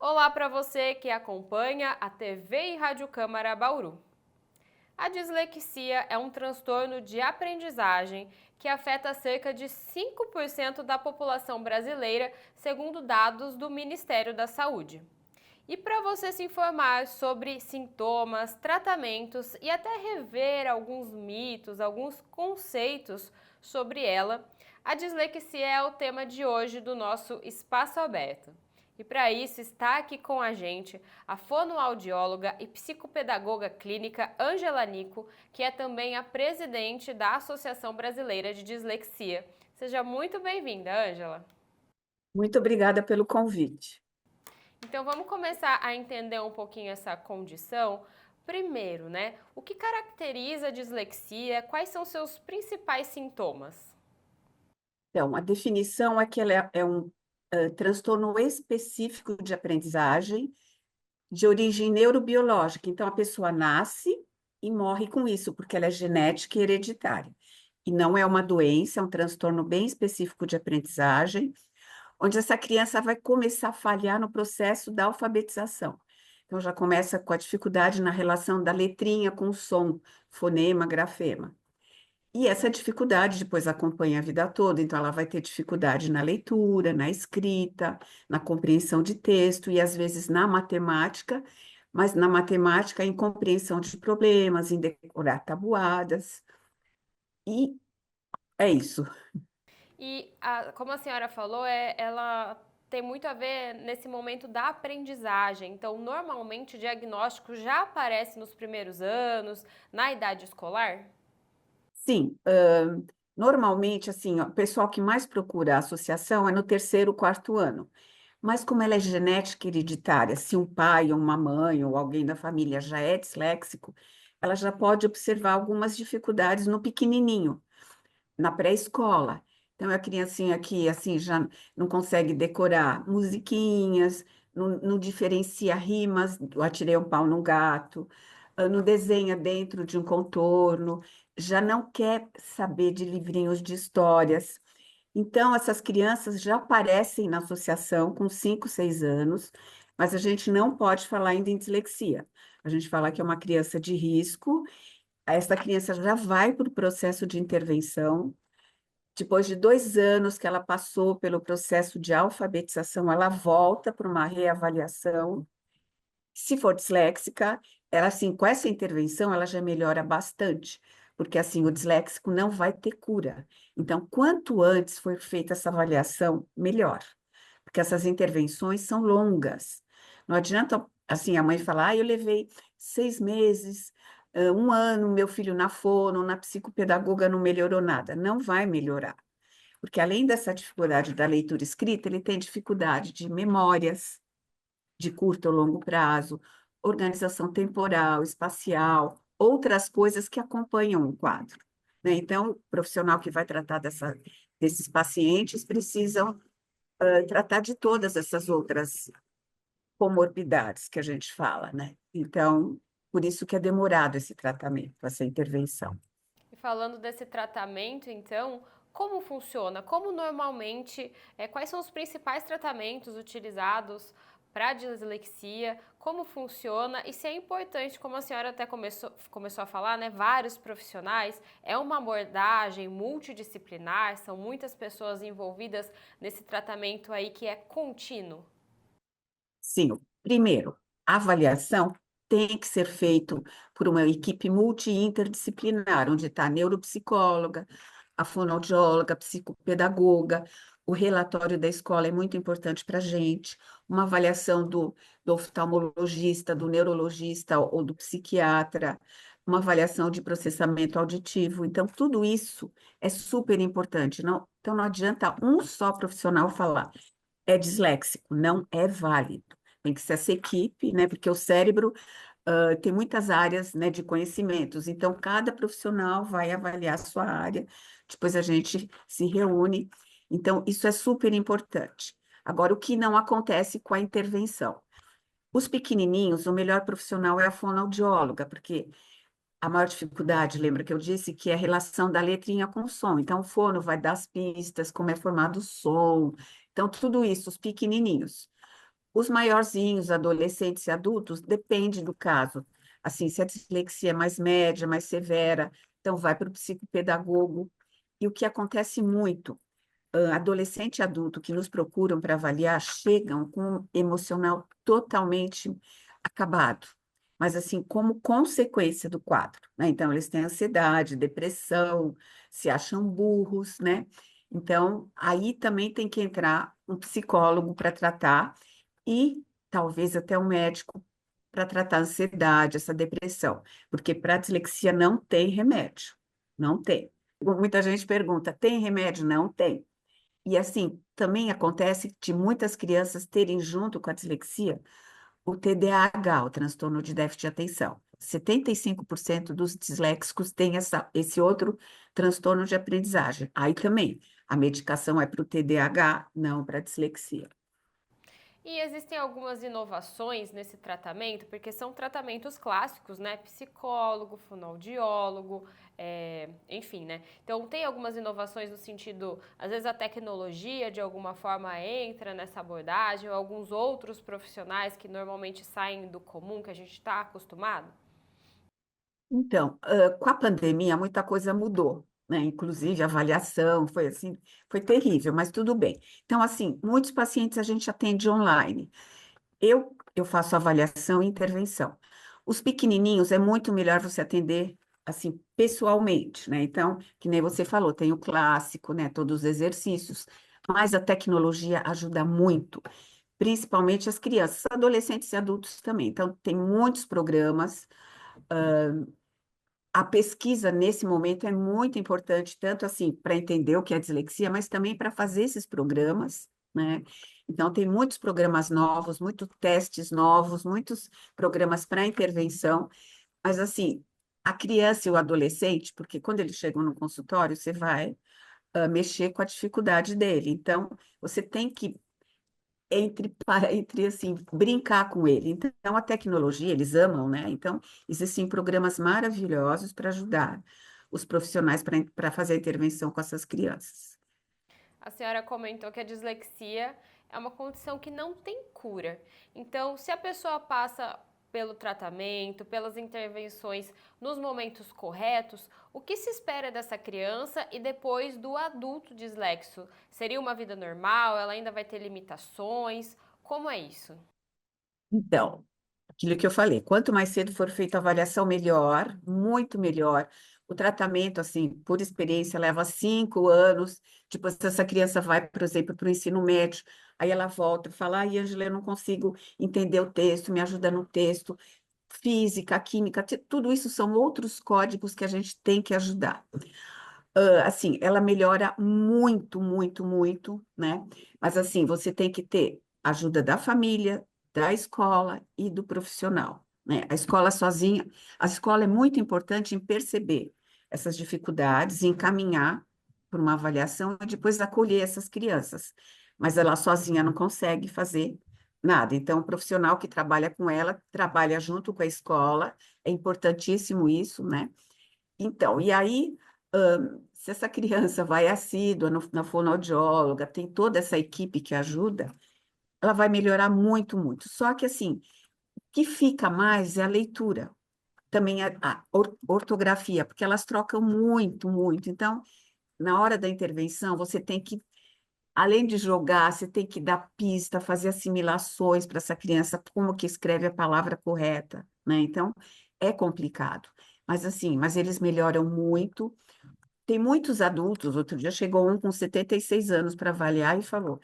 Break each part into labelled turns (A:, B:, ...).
A: Olá para você que acompanha a TV e Rádio Câmara Bauru. A dislexia é um transtorno de aprendizagem que afeta cerca de 5% da população brasileira, segundo dados do Ministério da Saúde. E para você se informar sobre sintomas, tratamentos e até rever alguns mitos, alguns conceitos sobre ela, a dislexia é o tema de hoje do nosso Espaço Aberto. E para isso está aqui com a gente a fonoaudióloga e psicopedagoga clínica Ângela Nico, que é também a presidente da Associação Brasileira de Dislexia. Seja muito bem-vinda, Ângela.
B: Muito obrigada pelo convite.
A: Então vamos começar a entender um pouquinho essa condição. Primeiro, né? O que caracteriza a dislexia? Quais são seus principais sintomas?
B: Então, a definição é que ela é um transtorno específico de aprendizagem de origem neurobiológica. Então, a pessoa nasce e morre com isso, porque ela é genética e hereditária. E não é uma doença, é um transtorno bem específico de aprendizagem, onde essa criança vai começar a falhar no processo da alfabetização. Então, já começa com a dificuldade na relação da letrinha com o som, fonema, grafema. E essa dificuldade depois acompanha a vida toda, então ela vai ter dificuldade na leitura, na escrita, na compreensão de texto e às vezes na matemática, mas na matemática em compreensão de problemas, em decorar tabuadas, e é isso.
A: Como a senhora falou, ela tem muito a ver nesse momento da aprendizagem. Então, normalmente o diagnóstico já aparece nos primeiros anos, na idade escolar?
B: Sim, normalmente, assim, ó, o pessoal que mais procura a associação é no terceiro, quarto ano. Mas como ela é genética hereditária, se um pai ou uma mãe ou alguém da família já é disléxico, ela já pode observar algumas dificuldades no pequenininho, na pré-escola. Então, é a criancinha que, assim, já não consegue decorar musiquinhas, não diferencia rimas, eu atirei um pau no gato, não desenha dentro de um contorno, já não quer saber de livrinhos de histórias. Então, essas crianças já aparecem na associação com 5, 6 anos, mas a gente não pode falar ainda em dislexia. A gente fala que é uma criança de risco, essa criança já vai para o processo de intervenção. Depois de 2 anos que ela passou pelo processo de alfabetização, ela volta para uma reavaliação. Se for disléxica, ela, assim, com essa intervenção, ela já melhora bastante, porque, assim, o disléxico não vai ter cura. Então, quanto antes for feita essa avaliação, melhor, porque essas intervenções são longas. Não adianta, assim, a mãe falar, eu levei 6 meses, 1 ano, meu filho na fono, na psicopedagoga não melhorou nada. Não vai melhorar, porque além dessa dificuldade da leitura escrita, ele tem dificuldade de memórias, de curto ou longo prazo, organização temporal, espacial, outras coisas que acompanham o quadro, né? Então, o profissional que vai tratar desses pacientes precisam tratar de todas essas outras comorbidades que a gente fala, né? Então, por isso que é demorado esse tratamento, essa intervenção.
A: E falando desse tratamento, então, como funciona? Como normalmente, quais são os principais tratamentos utilizados para dislexia? Como funciona? E se é importante, como a senhora até começou a falar, né? Vários profissionais, é uma abordagem multidisciplinar, são muitas pessoas envolvidas nesse tratamento aí que é contínuo.
B: Sim, primeiro, a avaliação tem que ser feita por uma equipe multi-interdisciplinar, onde está a neuropsicóloga, a fonoaudióloga, a psicopedagoga, o relatório da escola é muito importante para a gente, uma avaliação do oftalmologista, do neurologista ou do psiquiatra, uma avaliação de processamento auditivo. Então, tudo isso é super importante. Não, então, não adianta um só profissional falar é disléxico, não é válido. Tem que ser essa equipe, né? Porque o cérebro tem muitas áreas, né, de conhecimentos, então cada profissional vai avaliar a sua área, depois a gente se reúne, então isso é super importante. Agora, o que não acontece com a intervenção? Os pequenininhos, o melhor profissional é a fonoaudióloga, porque a maior dificuldade, lembra que eu disse que é a relação da letrinha com o som. Então, o fono vai dar as pistas, como é formado o som. Então, tudo isso, os pequenininhos. Os maiorzinhos, adolescentes e adultos, depende do caso. Assim, se a dislexia é mais média, mais severa, então vai para o psicopedagogo. E o que acontece muito, adolescente e adulto que nos procuram para avaliar chegam com um emocional totalmente acabado, mas assim, como consequência do quadro, né? Então, eles têm ansiedade, depressão, se acham burros, né? Então, aí também tem que entrar um psicólogo para tratar e talvez até um médico para tratar a ansiedade, essa depressão, porque para dislexia não tem remédio, não tem. Muita gente pergunta, tem remédio? Não tem. E assim, também acontece de muitas crianças terem junto com a dislexia o TDAH, o transtorno de déficit de atenção. 75% dos disléxicos têm esse outro transtorno de aprendizagem. Aí também, a medicação é para o TDAH, não para a dislexia.
A: E existem algumas inovações nesse tratamento, porque são tratamentos clássicos, né? Psicólogo, fonoaudiólogo, enfim, né? Então tem algumas inovações no sentido, às vezes a tecnologia de alguma forma entra nessa abordagem, ou alguns outros profissionais que normalmente saem do comum, que a gente está acostumado?
B: Então, com a pandemia, muita coisa mudou, né? Inclusive a avaliação foi assim, foi terrível, mas tudo bem. Então, assim, muitos pacientes a gente atende online. Eu faço avaliação e intervenção. Os pequenininhos é muito melhor você atender assim pessoalmente, né? Então, que nem você falou, tem o clássico, né? Todos os exercícios, mas a tecnologia ajuda muito, principalmente as crianças, adolescentes e adultos também. Então, tem muitos programas. A pesquisa nesse momento é muito importante, tanto assim para entender o que é dislexia, mas também para fazer esses programas, né? Então, tem muitos programas novos, muitos testes novos, muitos programas para intervenção, mas assim, a criança e o adolescente, porque quando eles chegam no consultório, você vai mexer com a dificuldade dele. Então, você tem que entre assim, brincar com ele. Então, a tecnologia, eles amam, né? Então, existem programas maravilhosos para ajudar os profissionais para fazer a intervenção com essas crianças.
A: A senhora comentou que a dislexia é uma condição que não tem cura. Então, se a pessoa passa pelo tratamento, pelas intervenções nos momentos corretos, o que se espera dessa criança e depois do adulto dislexo? Seria uma vida normal? Ela ainda vai ter limitações? Como é isso?
B: Então, aquilo que eu falei, quanto mais cedo for feita a avaliação, melhor, muito melhor. O tratamento, assim, por experiência, leva 5 anos. Tipo, se essa criança vai, por exemplo, para o ensino médio, aí ela volta e fala, ai, Ângela, eu não consigo entender o texto, me ajuda no texto. Física, química, tudo isso são outros códigos que a gente tem que ajudar. Assim, ela melhora muito, muito, muito, né? Mas assim, você tem que ter ajuda da família, da escola e do profissional, né? A escola sozinha, a escola é muito importante em perceber essas dificuldades, em encaminhar para uma avaliação e depois acolher essas crianças. Mas ela sozinha não consegue fazer nada. Então, o profissional que trabalha com ela trabalha junto com a escola, é importantíssimo isso, né? Então, e aí, se essa criança vai assídua na fonoaudióloga, tem toda essa equipe que ajuda, ela vai melhorar muito, muito. Só que, assim, o que fica mais é a leitura, também a ortografia, porque elas trocam muito, muito. Então, na hora da intervenção, você tem que, além de jogar, você tem que dar pista, fazer assimilações para essa criança, como que escreve a palavra correta, né? Então, é complicado. Mas, assim, mas eles melhoram muito. Tem muitos adultos, outro dia chegou um com 76 anos para avaliar e falou: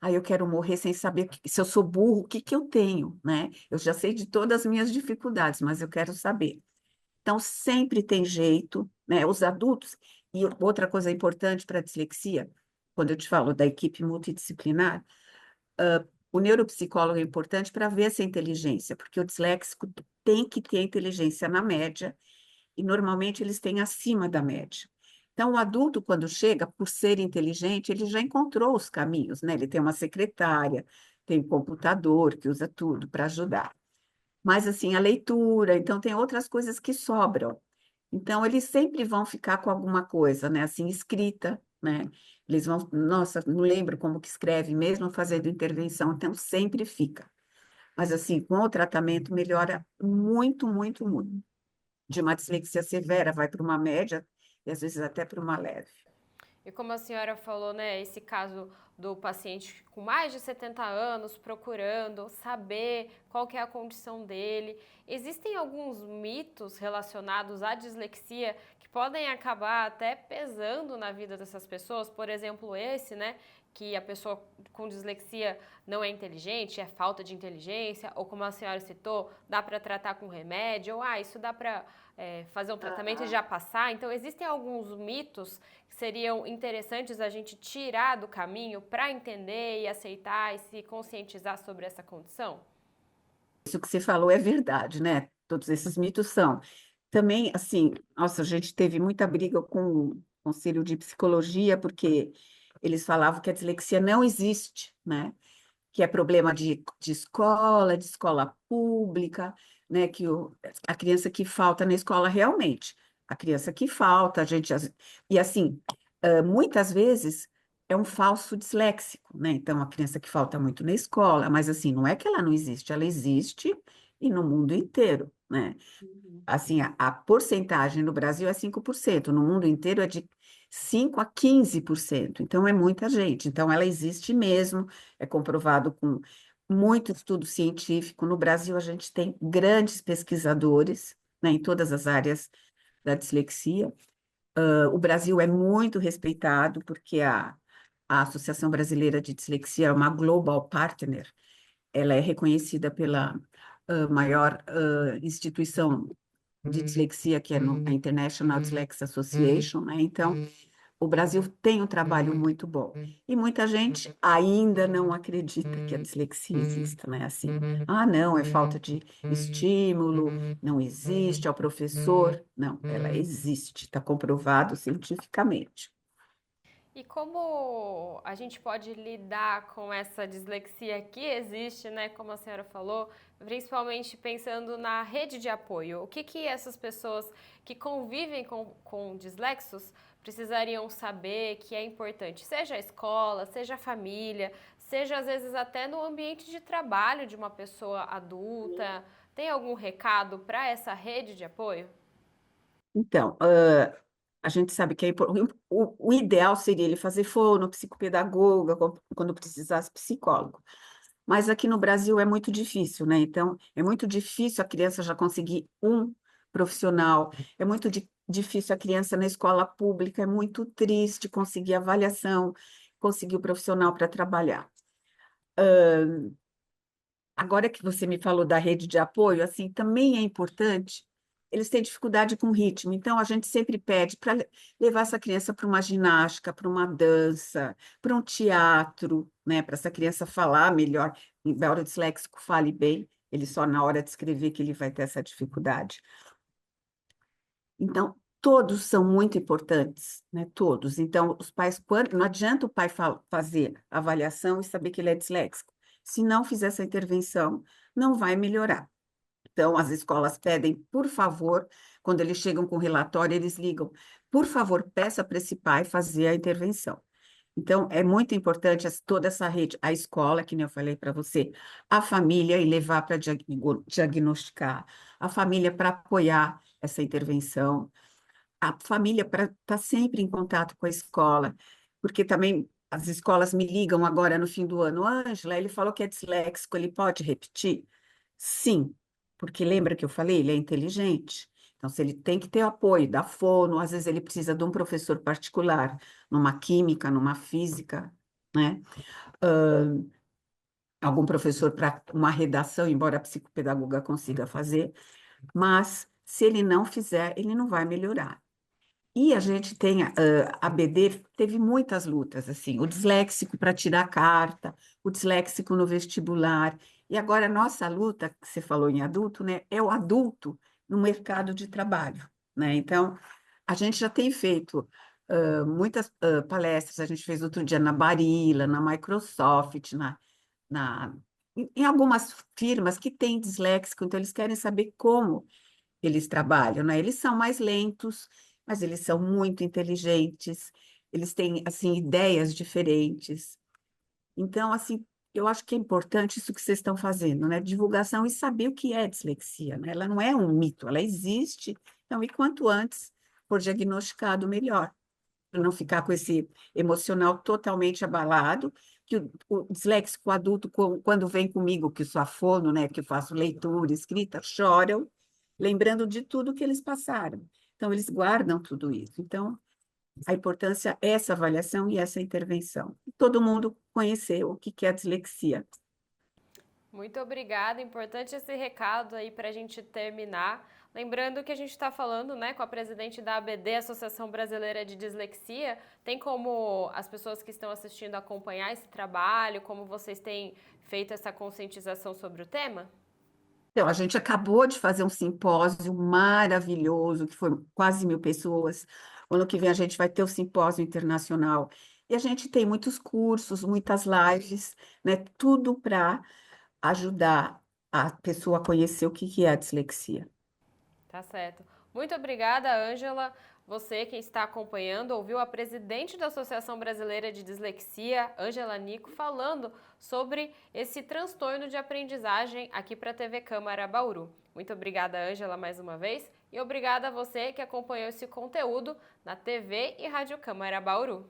B: Ah, eu quero morrer sem saber se eu sou burro, o que que eu tenho, né? Eu já sei de todas as minhas dificuldades, mas eu quero saber. Então, sempre tem jeito, né? Os adultos, e outra coisa importante para a dislexia, quando eu te falo da equipe multidisciplinar, o neuropsicólogo é importante para ver essa inteligência, porque o disléxico tem que ter inteligência na média e normalmente eles têm acima da média. Então, o adulto, quando chega, por ser inteligente, ele já encontrou os caminhos, né? Ele tem uma secretária, tem um computador que usa tudo para ajudar. Mas, assim, a leitura, então, tem outras coisas que sobram. Então, eles sempre vão ficar com alguma coisa, né? Assim, escrita, né? Eles vão, nossa, não lembro como que escreve, mesmo fazendo intervenção, então sempre fica. Mas assim, com o tratamento melhora muito, muito, muito. De uma dislexia severa vai para uma média e às vezes até para uma leve.
A: E como a senhora falou, né, esse caso do paciente com mais de 70 anos procurando saber qual que é a condição dele, existem alguns mitos relacionados à dislexia que podem acabar até pesando na vida dessas pessoas, por exemplo, esse, né, que a pessoa com dislexia não é inteligente, é falta de inteligência, ou como a senhora citou, dá para tratar com remédio, ou isso dá para fazer um tratamento e já passar. Então, existem alguns mitos que seriam interessantes a gente tirar do caminho para entender e aceitar e se conscientizar sobre essa condição?
B: Isso que você falou é verdade, né? Todos esses mitos são. Também, assim, nossa, a gente teve muita briga com o Conselho de Psicologia, porque eles falavam que a dislexia não existe, né? Que é problema de escola pública, né? A criança que falta na escola realmente, a criança que falta, a gente. E assim, muitas vezes é um falso disléxico, né? Então, a criança que falta muito na escola, mas assim, não é que ela não existe, ela existe e no mundo inteiro, né? Assim, a porcentagem no Brasil é 5%, no mundo inteiro é de 5 a 15%, então é muita gente. Então, ela existe mesmo, é comprovado com muito estudo científico. No Brasil, a gente tem grandes pesquisadores, né, em todas as áreas da dislexia. O Brasil é muito respeitado, porque a Associação Brasileira de Dislexia é uma global partner, ela é reconhecida pela maior instituição de dislexia, que é a International Dyslexia Association, né? Então, o Brasil tem um trabalho muito bom. E muita gente ainda não acredita que a dislexia exista, né? Assim, não, é falta de estímulo, não existe, é o professor. Não, ela existe, está comprovado cientificamente.
A: E como a gente pode lidar com essa dislexia que existe, né, como a senhora falou, principalmente pensando na rede de apoio? O que essas pessoas que convivem com dislexos precisariam saber que é importante? Seja a escola, seja a família, seja às vezes até no ambiente de trabalho de uma pessoa adulta. Tem algum recado para essa rede de apoio?
B: Então, a gente sabe que o ideal seria ele fazer fono, psicopedagoga, quando precisasse psicólogo. Mas aqui no Brasil é muito difícil, né? Então, é muito difícil a criança já conseguir um profissional, é muito difícil a criança na escola pública, é muito triste conseguir avaliação, conseguir o profissional para trabalhar. Agora que você me falou da rede de apoio, assim, também é importante. Eles têm dificuldade com ritmo, então a gente sempre pede para levar essa criança para uma ginástica, para uma dança, para um teatro, né, para essa criança falar melhor. Embora o disléxico fale bem, ele só na hora de escrever que ele vai ter essa dificuldade. Então, todos são muito importantes, né? Todos. Então, os pais, não adianta o pai fazer avaliação e saber que ele é disléxico. Se não fizer essa intervenção, não vai melhorar. Então, as escolas pedem, por favor, quando eles chegam com relatório, eles ligam, por favor, peça para esse pai fazer a intervenção. Então, é muito importante toda essa rede, a escola, que nem eu falei para você, a família e levar para diagnosticar, a família para apoiar essa intervenção, a família para estar sempre em contato com a escola, porque também as escolas me ligam agora no fim do ano, Ângela, ele falou que é disléxico, ele pode repetir? Sim, porque lembra que eu falei, ele é inteligente. Então, se ele tem que ter apoio da fono, às vezes ele precisa de um professor particular, numa química, numa física, né? Algum professor para uma redação, embora a psicopedagoga consiga fazer, mas se ele não fizer, ele não vai melhorar. E a gente tem, a BD teve muitas lutas, assim, o disléxico para tirar carta, o disléxico no vestibular, e agora a nossa luta, que você falou em adulto, né, é o adulto no mercado de trabalho, né? Então, a gente já tem feito muitas palestras, a gente fez outro dia na Barilla, na Microsoft, na, em algumas firmas que têm disléxico, então eles querem saber como eles trabalham, né? Eles são mais lentos, mas eles são muito inteligentes. eles têm, assim, ideias diferentes. Então, assim, eu acho que é importante isso que vocês estão fazendo, né? Divulgação e saber o que é dislexia, né? Ela não é um mito, ela existe. Então, e quanto antes for diagnosticado, melhor. Para não ficar com esse emocional totalmente abalado, que o disléxico adulto, quando vem comigo, que sou fono, né? Que eu faço leitura, escrita, choram, lembrando de tudo que eles passaram. Então, eles guardam tudo isso. Então, a importância é essa avaliação e essa intervenção. Todo mundo conhecer o que é a dislexia.
A: Muito obrigada. Importante esse recado aí para a gente terminar. Lembrando que a gente está falando, né, com a presidente da ABD, Associação Brasileira de Dislexia. Tem como as pessoas que estão assistindo acompanhar esse trabalho? Como vocês têm feito essa conscientização sobre o tema?
B: Então, a gente acabou de fazer um simpósio maravilhoso, que foi quase 1.000 pessoas. O ano que vem a gente vai ter o simpósio internacional. E a gente tem muitos cursos, muitas lives, né? Tudo para ajudar a pessoa a conhecer o que é a dislexia.
A: Tá certo. Muito obrigada, Ângela. Você que está acompanhando ouviu a presidente da Associação Brasileira de Dislexia, Ângela Nico, falando sobre esse transtorno de aprendizagem aqui para a TV Câmara Bauru. Muito obrigada, Ângela, mais uma vez. E obrigada a você que acompanhou esse conteúdo na TV e Rádio Câmara Bauru.